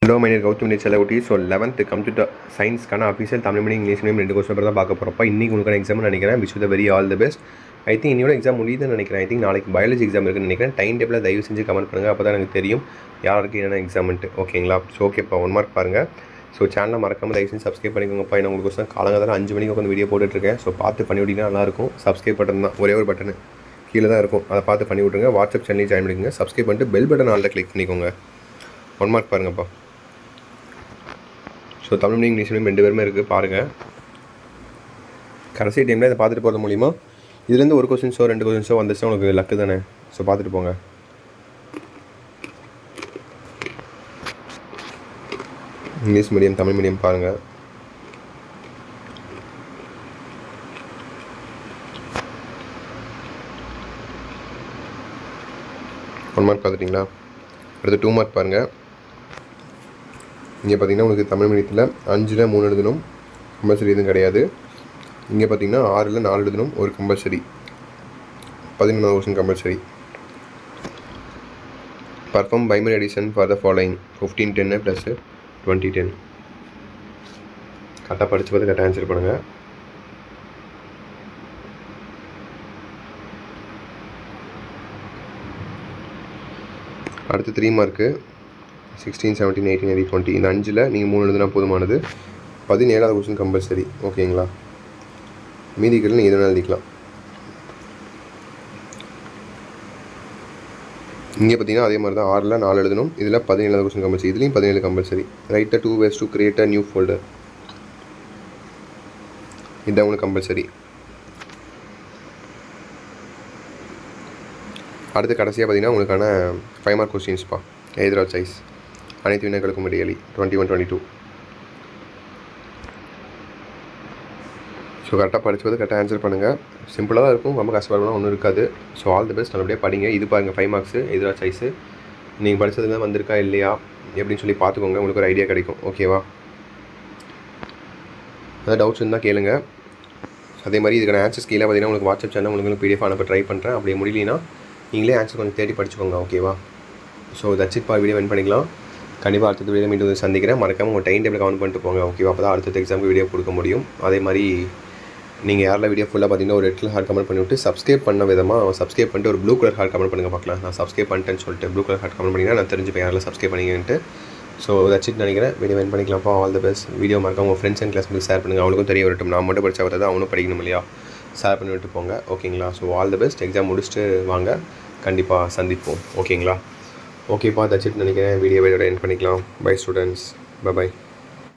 Hello, my name is Gautam Nichalaguti. So 11th computer science kana official Tamil medium English medium ரெண்டு course தான் பார்க்க போறோம். இன்னைக்கு உங்களுக்கு எக்ஸாம் நினைக்கிறேன். wish you the very all the best. I think இன்னையோட exam முடியுதுன்னு நினைக்கிறேன். I think நாளைக்கு பயாலஜி எக்ஸாம் இருக்குன்னு நினைக்கிறேன். டைம் டேபிள தயவு செஞ்சு கமெண்ட் பண்ணுங்க. அப்பதான் எனக்கு தெரியும் யாருக்கு என்ன எக்ஸாம்னு. ஓகேங்களா? சோ ஓகேப்பா 1 மார்க் பாருங்க. ஸோ சேனலை மறக்காமல் தயவு செஞ்சு சப்ஸ்கிரைப் பண்ணிக்கோங்கப்பா. நான் உங்களுக்கு தான் காலங்காலத்தில் 5 மணிக்கு உட்காந்து வீடியோ போட்டுட்ருக்கேன். ஸோ பார்த்து பண்ணி விட்டிங்கன்னா நல்லாயிருக்கும். சப்ஸ்கிரைப் பட்டன் தான் ஒரே ஒரு பட்டனு கீழே தான் இருக்கும். அதை பார்த்து பண்ணி விட்ருங்க. வாட்ஸ்அப் சேனலையும் ஜாயின் பண்ணிக்கோங்க. சப்ஸ்கிரைப் பண்ணிட்டு பெல் பட்டன் ஆளில் கிளிக் பண்ணிக்கோங்க. 1 மார்க் பாருங்கப்பா. So Tamil medium English medium 2 பேருமே இருக்குது பாருங்கள். கடைசி டைமில் இதை பார்த்துட்டு போகிறது மூலிமா இதுலேருந்து ஒரு கொஸ்டின்ஸோ 2 கொஸ்டின்ஸோ வந்துச்சுன்னா உங்களுக்கு லக்கு தானே. ஸோ பார்த்துட்டு போங்க. இங்கிலீஷ் மீடியம் தமிழ் மீடியம் பாருங்கள். ஒன் மார்க் பார்த்துட்டிங்களா? அடுத்து 2 மார்க் பாருங்கள். இங்கே பார்த்தீங்கன்னா உங்களுக்கு தமிழ் மீடியத்தில் 5ல் 3 எழுதணும், கம்பல்சரி எதுவும் கிடையாது. இங்கே பார்த்தீங்கன்னா 6ல் 4 எழுதணும், ஒரு compulsory. 11 question compulsory. Perform binary addition for the following 1510 + 2010. கரெக்டாக படித்து பார்த்து கரெக்டாக ஆன்சர் பண்ணுங்கள். அடுத்து 3 மார்க்கு 16, 17, 18, 19, 20. இந்த 5ல் நீங்கள் 3 எழுதுனா போதுமானது. 17வது கொஸ்டின் கம்பல்சரி. ஓகேங்களா? மீதிகள் நீங்கள் எதுவும் எழுதிக்கலாம். இங்கே பார்த்தீங்கன்னா அதே மாதிரி தான் 6ல் 4 எழுதணும். இதில் 17வது கொஸ்டின் கம்பல்சரி. இதுலேயும் 17 compulsory. Right 2 ways to create a new folder. இதுதான் உங்களுக்கு கம்பல்சரி. அடுத்து கடைசியாக பார்த்தீங்கன்னா உங்களுக்கான 5 மார்க் கொஸ்டின்ஸ்ப்பா. எதிராக சாய்ஸ் அனைத்து வினாக்களுக்கும் இடையிலி 21, 22. ஸோ கரெக்டாக படிச்சுவது கரெக்டாக ஆன்சர் பண்ணுங்கள். சிம்பிளாக தான் இருக்கும், ரொம்ப கஷ்டப்படலாம் ஒன்றும் இருக்காது. So all the best. நல்லபடியாக படிங்க. இது பாருங்கள் 5 மார்க்ஸு எதிராக சாய்ஸு. நீங்கள் படித்ததுலாம் வந்திருக்கா இல்லையா எப்படின்னு சொல்லி பார்த்துக்கோங்க. உங்களுக்கு ஒரு ஐடியா கிடைக்கும். ஓகேவா? ஏதாவது டவுட்ஸ் இருந்தால் கேளுங்க. அதே மாதிரி இதுக்கான ஆன்சர்ஸ் கீழே பார்த்தீங்கன்னா உங்களுக்கு வாட்ஸ்அப் சேனல் உங்களுக்கு PDF அனுப்ப ட்ரை பண்ணுறேன். அப்படி முடியலனா நீங்களே ஆன்சர் கொஞ்சம் தேடி படிச்சுக்கோங்க. ஓகேவா? So that's it. Video when பண்ணிக்கலாம். கண்டிப்பாக அடுத்த வீடியோ மீண்டும் சந்திக்கிறேன். மறக்காமல் உங்கள் டைம் டேபிள் கவுண்ட் பண்ணிட்டு போங்க. ஓகேவா? அப்போ தான் அடுத்த எக்ஸாமுக்கு வீடியோ கொடுக்க முடியும். அதே மாதிரி நீங்கள் யாரில் வீடியோ ஃபுல்லாக பார்த்தீங்கன்னா ஒரு ரெட் கலர் ஹார்ட் கமெண்ட் பண்ணிவிட்டு சப்ஸ்கிரைப் பண்ண விதமாக சப்ஸ்கிரைப் பண்ணிட்டு ஒரு ப்ளூ கலர் ஹார்ட் கமெண்ட் பண்ணுங்கள் பார்க்கலாம். நான் சப்ஸ்கிரைப் பண்ணிட்டேன்னு சொல்லிட்டு ப்ளூ கலர் ஹார்ட் கமெண்ட் பண்ணிங்கன்னா நான் தெரிஞ்சுப்பேன் யாரில் சப்ஸ்கிரைப் பண்ணிங்கன்ட்டு. ஸோ தட்ஸ் இட் நினைக்கிறேன். வீடியோ வென் பண்ணிக்கலாம்ப்பா. All the best. வீடியோ மறக்காம உங்கள் ஃப்ரெண்ட்ஸ் அண்ட் கிளாஸ்மேட்ஸ் ஷேர் பண்ணுங்கள். அவங்களுக்கும் தெரிய வரட்டும். நான் மட்டும் படித்தா தான் அவனும் படிக்கணும் இல்லையா? ஷேர் பண்ணி விட்டு போங்க. ஓகேங்களா? So all the best. Exam முடிச்சுட்டு வாங்க, கண்டிப்பாக சந்திப்போம். ஓகேங்களா? ஓகேப்பா, தட்ஸ் இட் நினைக்கிறேன். வீடியோவை எண்ட் பண்ணிக்கலாம். Bye students. பை.